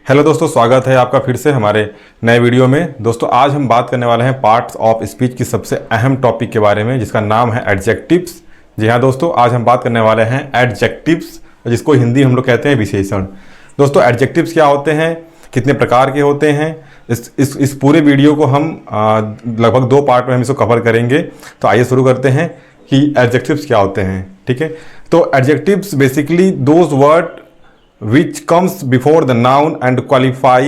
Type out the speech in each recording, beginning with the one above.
Hello दोस्तों, स्वागत है आपका फिर से हमारे नए वीडियो में। दोस्तों आज हम बात करने वाले हैं पार्ट्स ऑफ स्पीच की सबसे अहम टॉपिक के बारे में, जिसका नाम है एडजेक्टिव्स। जी हाँ दोस्तों, आज हम बात करने वाले हैं एडजेक्टिव्स, जिसको हिंदी हम लोग कहते हैं विशेषण। दोस्तों एडजेक्टिव्स क्या होते हैं, कितने प्रकार के होते हैं, इस पूरे वीडियो को हम लगभग 2 पार्ट में हम इसको कवर करेंगे। तो आइए शुरू करते हैं कि एडजेक्टिव्स क्या होते हैं। ठीक है, तो adjectives basically those word which comes before the noun and qualify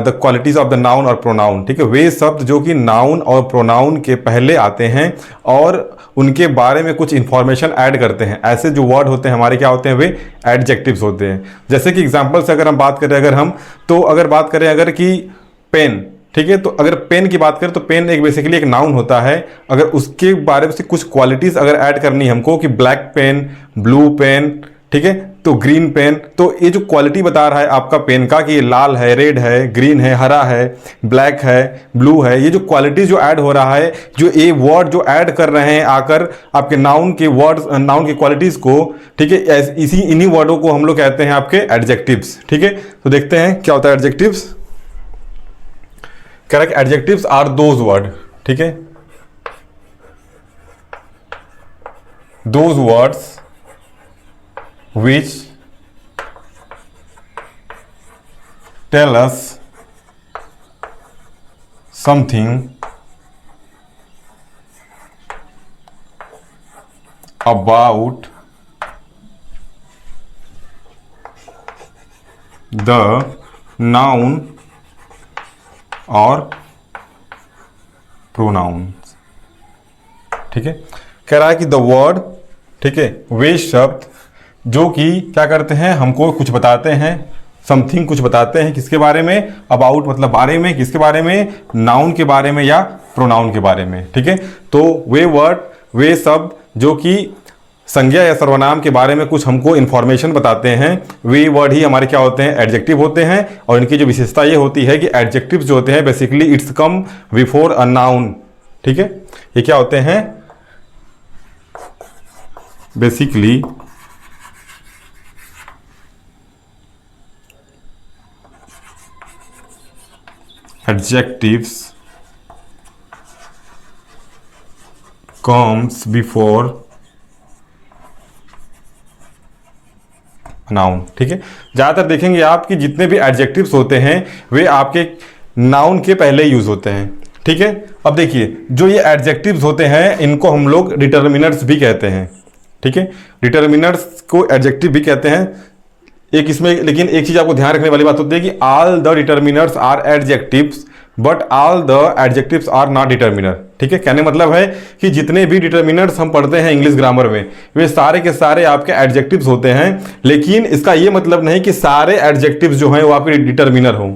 the qualities of the noun और pronoun। ठीक है, वे शब्द जो कि नाउन और प्रोनाउन के पहले आते हैं और उनके बारे में कुछ इंफॉर्मेशन ऐड करते हैं। ऐसे जो वर्ड होते हैं हमारे क्या होते हैं, वे एडजेक्टिव्स होते हैं। जैसे कि एग्जांपल से अगर हम बात करें, अगर बात करें अगर कि पेन, ठीक है, तो अगर पेन की बात करें तो पेन एक बेसिकली एक नाउन होता है। अगर उसके बारे में से कुछ क्वालिटीज अगर ऐड करनी है हमको कि ब्लैक पेन, ब्लू पेन, ठीक है, तो ग्रीन पेन, तो ये जो क्वालिटी बता रहा है आपका पेन का कि ये लाल है, रेड है, ग्रीन है, हरा है, ब्लैक है, ब्लू है, ये जो क्वालिटी जो ऐड हो रहा है, जो ये वर्ड जो ऐड कर रहे हैं आकर आपके नाउन के वर्ड्स, नाउन की क्वालिटीज को, ठीक है, इन्हीं वर्डों को हम लोग कहते हैं आपके एडजेक्टिव्स। ठीक है, तो देखते हैं क्या होता है adjectives. Correct, adjectives are those word, ठीक है, those words which tell us something about the noun और pronouns। ठीक है, कह रहा है कि द वर्ड, ठीक है, वे शब्द जो कि क्या करते हैं, हमको कुछ बताते हैं, समथिंग कुछ बताते हैं, किसके बारे में, अबाउट मतलब बारे में, किसके बारे में, नाउन के बारे में या प्रोनाउन के बारे में। ठीक है, तो वे वर्ड, वे शब्द जो कि संज्ञा या सर्वनाम के बारे में कुछ हमको इन्फॉर्मेशन बताते हैं, वे वर्ड ही हमारे क्या होते हैं, एडजेक्टिव होते हैं। और इनकी जो विशेषता ये होती है कि एडजेक्टिव जो होते हैं basically it's come before a noun. ठीक है, ये क्या होते हैं, basically adjectives comes before noun। ठीक है, ज़्यादातर देखेंगे आप कि जितने भी एडजेक्टिव्स होते हैं वे आपके नाउन के पहले यूज होते हैं। ठीक है, अब देखिए जो ये एडजेक्टिव्स होते हैं इनको हम लोग डिटर्मिनर्स भी कहते हैं। ठीक है, डिटर्मिनर्स को एडजेक्टिव भी कहते हैं। एक इसमें लेकिन एक चीज आपको ध्यान रखने वाली बात होती है कि all the determiners are adjectives but all the adjectives are not determiner. ठीक है, कहने मतलब है कि जितने भी डिटर्मिनर्स हम पढ़ते हैं इंग्लिश ग्रामर में वे सारे के सारे आपके एडजेक्टिव्स होते हैं, लेकिन इसका ये मतलब नहीं कि सारे एडजेक्टिव्स जो हैं वो आपके डिटर्मिनर हों।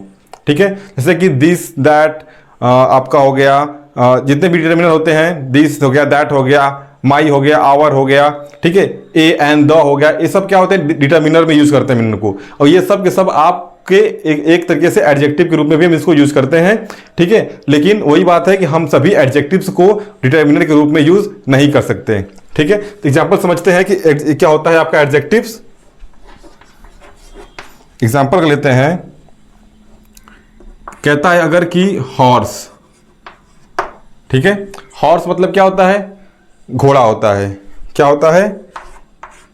ठीक है, जैसे कि दिस, दैट आपका हो गया, जितने भी डिटर्मिनर होते हैं, दिस हो गया, दैट हो गया, माई हो गया, आवर हो गया, ठीक है, ए एंड द हो गया, ये सब क्या होते हैं, डिटर्मिनर में यूज करते हैं इनको। और ये सब के सब आपके एक तरीके से एडजेक्टिव के रूप में भी हम इसको यूज करते हैं। ठीक है, लेकिन वही बात है कि हम सभी एडजेक्टिव्स को डिटर्मिनर के रूप में यूज नहीं कर सकते। ठीक है, तो एग्जाम्पल समझते हैं कि क्या होता है आपका एडजेक्टिव्स। एग्जाम्पल कर लेते हैं, कहता है अगर कि हॉर्स, ठीक है, हॉर्स मतलब क्या होता है, घोड़ा होता है। क्या होता है,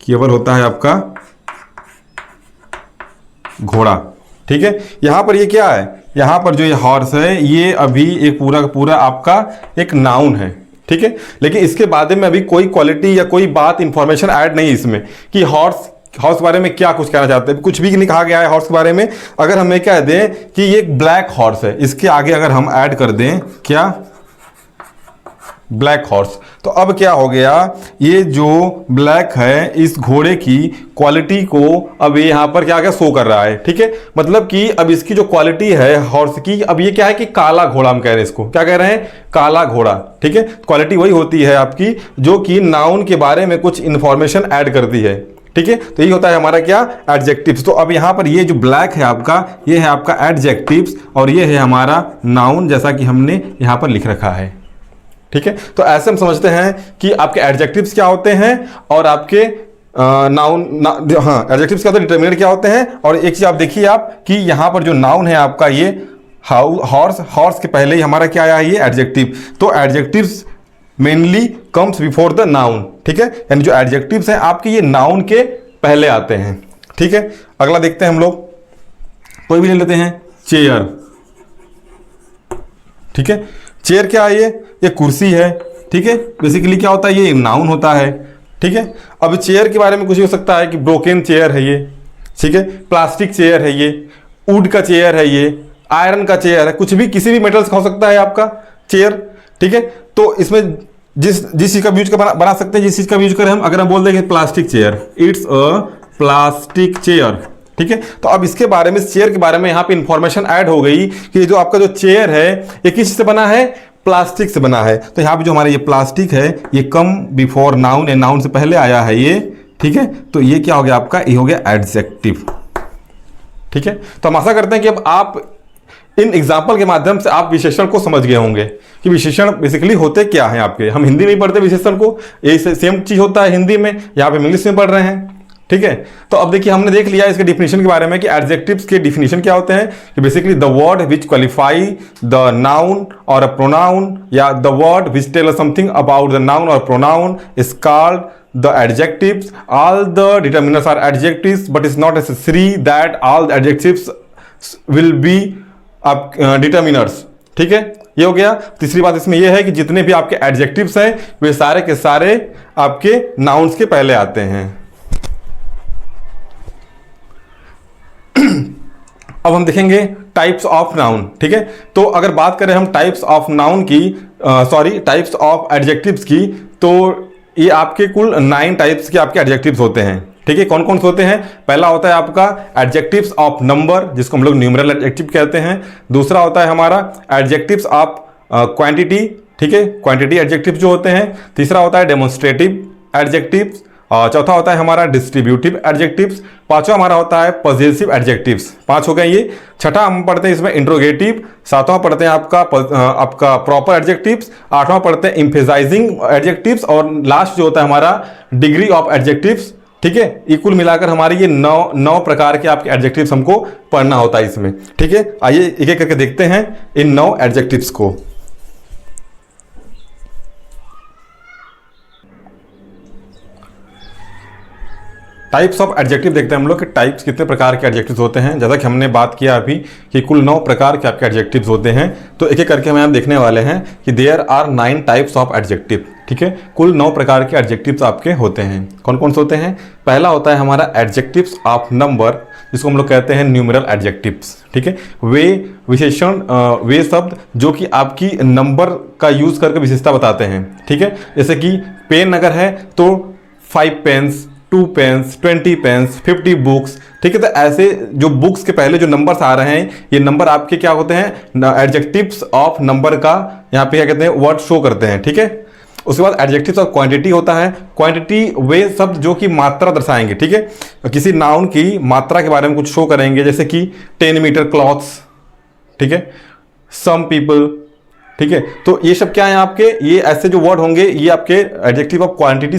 केवल होता है आपका घोड़ा। ठीक है, यहां पर ये क्या है, यहां पर जो ये हॉर्स है ये अभी एक पूरा का पूरा आपका एक नाउन है। ठीक है, लेकिन इसके बाद में अभी कोई क्वालिटी या कोई बात इंफॉर्मेशन ऐड नहीं इसमें कि हॉर्स के बारे में क्या कुछ कहना चाहते हैं, कुछ भी नहीं कहा गया है हॉर्स के बारे में। अगर हमें कह दें कि ये एक ब्लैक हॉर्स है, इसके आगे अगर हम ऐड कर दें क्या, ब्लैक हॉर्स, तो अब क्या हो गया, ये जो ब्लैक है इस घोड़े की क्वालिटी को अब ये यहां पर क्या क्या शो कर रहा है। ठीक है, मतलब कि अब इसकी जो क्वालिटी है हॉर्स की, अब ये क्या है कि काला घोड़ा, हम कह रहे हैं इसको, क्या कह रहे हैं, काला घोड़ा। ठीक है, क्वालिटी वही होती है आपकी जो कि नाउन के बारे में कुछ इंफॉर्मेशन ऐड करती है। ठीक है, तो ये होता है हमारा क्या, एडजेक्टिव्स। तो अब यहां पर ये जो ब्लैक है आपका, ये है आपका एडजेक्टिव्स और ये है हमारा नाउन, जैसा कि हमने यहां पर लिख रखा है। ठीक है, तो ऐसे हम समझते हैं कि आपके एडजेक्टिव्स क्या होते हैं और आपके नाउन हाँ, एडजेक्टिव्स क्या होते हैं, डिटर्मिनर क्या होते हैं। और एक चीज आप देखिए आप कि यहाँ पर जो नाउन है आपका ये हॉर्स, हॉर्स के पहले ही हमारा क्या आया है, ये एडजेक्टिव। तो adjectives mainly comes before the noun, ठीक है, यानी जो एडजेक्टिव्स हैं आपके ये नाउन के पहले आते हैं, ठीक है। अगला देखते हैं हम लोग, कोई भी ले लेते हैं, चेयर, ठीक है। चेयर क्या है, ये कुर्सी है, ठीक है। बेसिकली क्या होता है, ये नाउन होता है, ठीक है। अब चेयर के बारे में कुछ हो सकता है कि ब्रोकन चेयर है ये, ठीक है, प्लास्टिक चेयर है ये, वुड का चेयर है ये, आयरन का चेयर है, कुछ भी किसी भी मेटल्स का हो सकता है आपका चेयर, ठीक है। तो इसमें जिस चीज का यूज कर बना सकते हैं, जिस चीज का यूज करें हम, अगर हम बोल देंगे plastic chair, it's a plastic chair, ठीक है। तो अब इसके बारे में, इस चेयर के बारे में यहाँ पे इंफॉर्मेशन ऐड हो गई कि जो आपका जो चेयर है ये किस से बना है, प्लास्टिक से बना है। तो यहाँ पे जो हमारा ये प्लास्टिक है ये कम बिफोर नाउन है, नाउन से पहले आया है ये, ठीक है। तो ये क्या हो गया आपका, ये हो गया एडजेक्टिव, ठीक है। तो हम आशा करते हैं कि अब आप इन एग्जाम्पल के माध्यम से आप विशेषण को समझ गए होंगे कि विशेषण बेसिकली होते क्या हैं आपके। हम हिंदी में पढ़ते विशेषण को, यही सेम चीज होता है हिंदी में, यहाँ पे इंग्लिश में पढ़ रहे हैं, ठीक है। तो अब देखिए हमने देख लिया इसके डिफिनेशन के बारे में कि एडजेक्टिव्स के डिफिनेशन क्या होते हैं, कि basically the word which qualify the noun और अ प्रोनाउन, या the word which tell something about the noun और pronoun is called the adjectives. All the determiners are adjectives, but it's not necessary that all the adjectives will be determiners, ठीक है। ये हो गया। तीसरी बात इसमें यह है कि जितने भी आपके एडजेक्टिव्स हैं वे सारे के सारे आपके नाउन्स के पहले आते हैं। अब हम देखेंगे टाइप्स ऑफ नाउन, ठीक है। तो अगर बात करें हम टाइप्स ऑफ नाउन की, टाइप्स ऑफ एडजेक्टिव्स की, तो ये आपके कुल 9 टाइप्स के आपके एडजेक्टिव्स होते हैं, ठीक है। कौन कौन से होते हैं, पहला होता है आपका एडजेक्टिव्स ऑफ नंबर, जिसको हम लोग न्यूमरल एडजेक्टिव कहते हैं। दूसरा होता है हमारा एडजेक्टिव्स ऑफ क्वांटिटी, ठीक है, क्वांटिटी एडजेक्टिव जो होते हैं। तीसरा होता है डेमोन्स्ट्रेटिव एडजेक्टिव्स, चौथा होता है हमारा डिस्ट्रीब्यूटिव एडजेक्टिव्स, पांचवा हमारा होता है पॉजेसिव एडजेक्टिव्स, 5 हो गए ये। छठा हम पढ़ते हैं इसमें इंट्रोगेटिव, सातवां पढ़ते हैं आपका प्रॉपर एडजेक्टिव्स, आठवां पढ़ते हैं एम्फेसाइजिंग एडजेक्टिव्स, और लास्ट जो होता है हमारा डिग्री ऑफ एडजेक्टिव्स, ठीक है। ये कुल मिलाकर हमारे ये 9 प्रकार के आपके एडजेक्टिव्स हमको पढ़ना होता है इसमें, ठीक है। आइए एक एक करके देखते हैं इन 9 एडजेक्टिव्स को। टाइप्स ऑफ एडजेक्टिव देखते हैं हम लोग कि टाइप्स कितने प्रकार के एडजेक्टिव्स होते हैं। जैसा कि हमने बात किया अभी कि कुल 9 प्रकार के आपके एडजेक्टिव्स होते हैं, तो एक एक करके हम यहाँ देखने वाले हैं कि there are 9 types of adjective, ठीक है। कुल 9 प्रकार के एडजेक्टिव्स आपके होते हैं। कौन कौन से होते हैं, पहला होता है हमारा एडजेक्टिव्स ऑफ नंबर, जिसको हम लोग कहते हैं न्यूमरल एडजेक्टिव्स, ठीक है। वे विशेषण, वे शब्द जो कि आपकी नंबर का यूज करके विशेषता बताते हैं, ठीक है। जैसे कि पेन अगर है तो 5 पेन्स, 2 पेन्स, 20 पेन्स, 50 बुक्स, ठीक है। तो ऐसे जो बुक्स के पहले जो नंबर्स आ रहे हैं, ये नंबर आपके क्या होते हैं, एडजेक्टिव्स ऑफ नंबर का यहाँ पे क्या कहते हैं, वर्ड शो करते हैं, ठीक है। उसके बाद एडजेक्टिव्स ऑफ क्वांटिटी होता है। क्वांटिटी वे शब्द जो कि मात्रा दर्शाएंगे, ठीक है, किसी नाउन की मात्रा के बारे में कुछ शो करेंगे, जैसे कि 10 मीटर क्लॉथ्स, ठीक है, सम पीपल, ठीक है। तो ये सब क्या है आपके, ये ऐसे जो वर्ड होंगे ये आपके adjective of quantity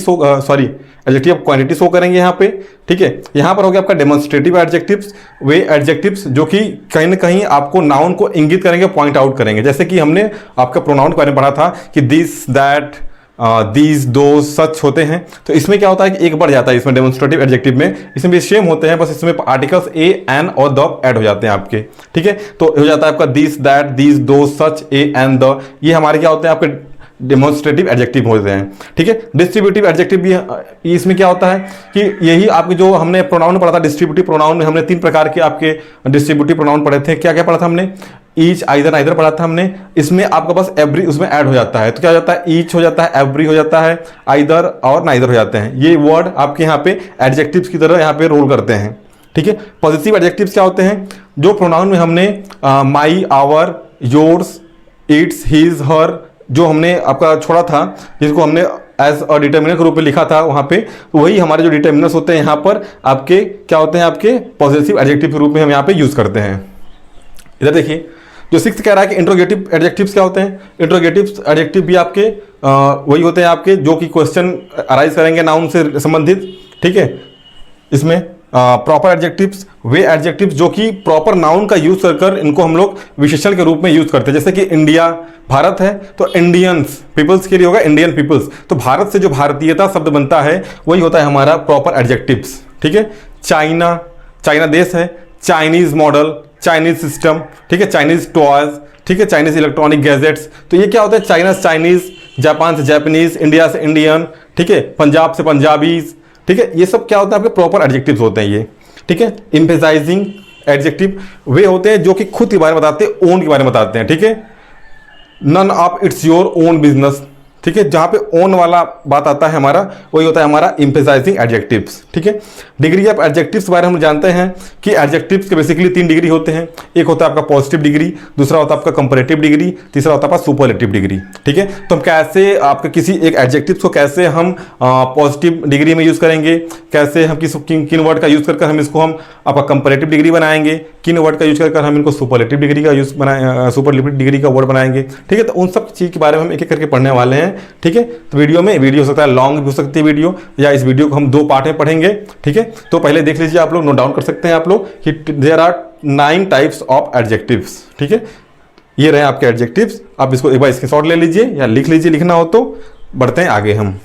adjective of quantity show करेंगे यहाँ पे, ठीक है। यहाँ पर हो गया आपका डेमोन्स्ट्रेटिव एडजेक्टिव्स, वे एडजेक्टिव्स जो कि कहीं ना कहीं आपको नाउन को इंगित करेंगे, पॉइंट आउट करेंगे। जैसे कि हमने आपका प्रोनाउन के बारे में पढ़ा था कि दिस, दैट, दीज, दोज, सच होते हैं। तो इसमें क्या होता है कि एक बढ़ जाता है इसमें डेमोन्स्ट्रेटिव एडजेक्टिव में, इसमें भी सेम होते हैं, बस इसमें आर्टिकल्स ए, एन और द ऐड हो जाते हैं आपके, ठीक है। तो हो जाता है आपका this, that, these, those, such, a, an, the, ये हमारे क्या होते हैं आपके डेमोन्स्ट्रेटिव एडजेक्टिव होते हैं, ठीक है। डिस्ट्रीब्यूटिव एडजेक्टिव भी इसमें क्या होता है कि यही आपके जो हमने प्रोनाउन पढ़ा था, डिस्ट्रीब्यूटिव प्रोनाउन में हमने 3 प्रकार के आपके डिस्ट्रीब्यूटिव प्रोनाउन पढ़े थे। क्या क्या पढ़ा था हमने, ईच, आइदर, नाइदर पढ़ा था हमने। इसमें आपका बस एवरी उसमें ऐड हो जाता है, तो क्या हो जाता है, ईच हो जाता है, एवरी हो जाता है, आइदर और नाइदर हो जाते हैं। ये वर्ड आपके यहाँ पे एडजेक्टिव्स की तरह यहाँ पे रोल करते हैं, ठीक है। पॉजिटिव एडजेक्टिव्स क्या होते हैं, जो प्रोनाउन में हमने माई, आवर, योर्स, इट्स, हिज, हर जो हमने आपका छोड़ा था, जिसको हमने एज अ डिटर्मिनर के रूप में लिखा था वहाँ पे, वही हमारे जो डिटर्मिनर्स होते हैं यहाँ पर आपके क्या होते हैं, आपके पॉजिटिव एडजेक्टिव के रूप में हम यहाँ पे यूज करते हैं। इधर देखिए जो 6 कह रहा है कि इंट्रोगेटिव एडजेक्टिव्स क्या होते हैं। इंट्रोगेटिव एडजेक्टिव भी आपके वही होते हैं आपके जो कि क्वेश्चन अराइज करेंगे नाउन से संबंधित, ठीक है। इसमें प्रॉपर एडजेक्टिव्स वे एडजेक्टिव्स जो कि प्रॉपर नाउन का यूज कर इनको हम लोग विशेषण के रूप में यूज करते हैं। जैसे कि इंडिया भारत है तो इंडियंस पीपल्स के लिए होगा इंडियन पीपल्स। तो भारत से जो भारतीयता शब्द बनता है वही होता है हमारा प्रॉपर एडजेक्टिव्स। ठीक है। चाइना, चाइना देश है, चाइनीज मॉडल, चाइनीज सिस्टम, ठीक है, चाइनीज टॉयज, ठीक है, चाइनीज इलेक्ट्रॉनिक गैजेट्स। तो ये क्या होता है, चाइना से चाइनीज, जापान से जापानीज, इंडिया से इंडियन, ठीक है, पंजाब से पंजाबीज, ठीक है। ये सब क्या होता है आपके प्रॉपर एडजेक्टिव्स होते हैं ये। ठीक है। एम्फेसाइजिंग एडजेक्टिव वे होते हैं जो कि खुद के बारे में बताते हैं, ओन के बारे में बताते हैं। ठीक है। None of it's your own business, ठीक है, जहां पे ओन वाला बात आता है हमारा वही होता है हमारा एम्फेसाइजिंग एडजेक्टिव्स। ठीक है। डिग्री ऑफ एडजेक्टिव्स के बारे में हम जानते हैं कि एडजेक्टिव्स के बेसिकली 3 डिग्री होते हैं। एक होता है आपका पॉजिटिव डिग्री, दूसरा होता है आपका कंपैरेटिव डिग्री, तीसरा होता है आपका सुपरलेटिव डिग्री। ठीक है। तो हम कैसे आपके किसी एक एडजेक्टिव्स को कैसे हम पॉजिटिव डिग्री में यूज करेंगे, कैसे हम किन वर्ड का यूज कर हम इसको हम आपका कंपैरेटिव डिग्री बनाएंगे, किन वर्ड का यूज कर हम इनको सुपरलेटिव डिग्री का यूज बनाए सुपरलेटिव डिग्री का वर्ड बनाएंगे। ठीक है। तो उन सब चीज के बारे में हम एक एक करके पढ़ने वाले हैं। ठीक है। तो वीडियो हो सकता है लॉन्ग भी हो सकती है वीडियो, या इस वीडियो को हम 2 पार्ट में पढ़ेंगे। ठीक है। तो पहले देख लीजिए, आप लोग नोट डाउन कर सकते हैं आप लोग कि there are 9 types of adjectives. ठीक है। ये रहे आपके एडजेक्टिव्स। आप इसको एक बार स्क्रीनशॉट ले लीजिए या लिख लीजिए, लिखना हो तो। बढ़ते हैं आगे हम।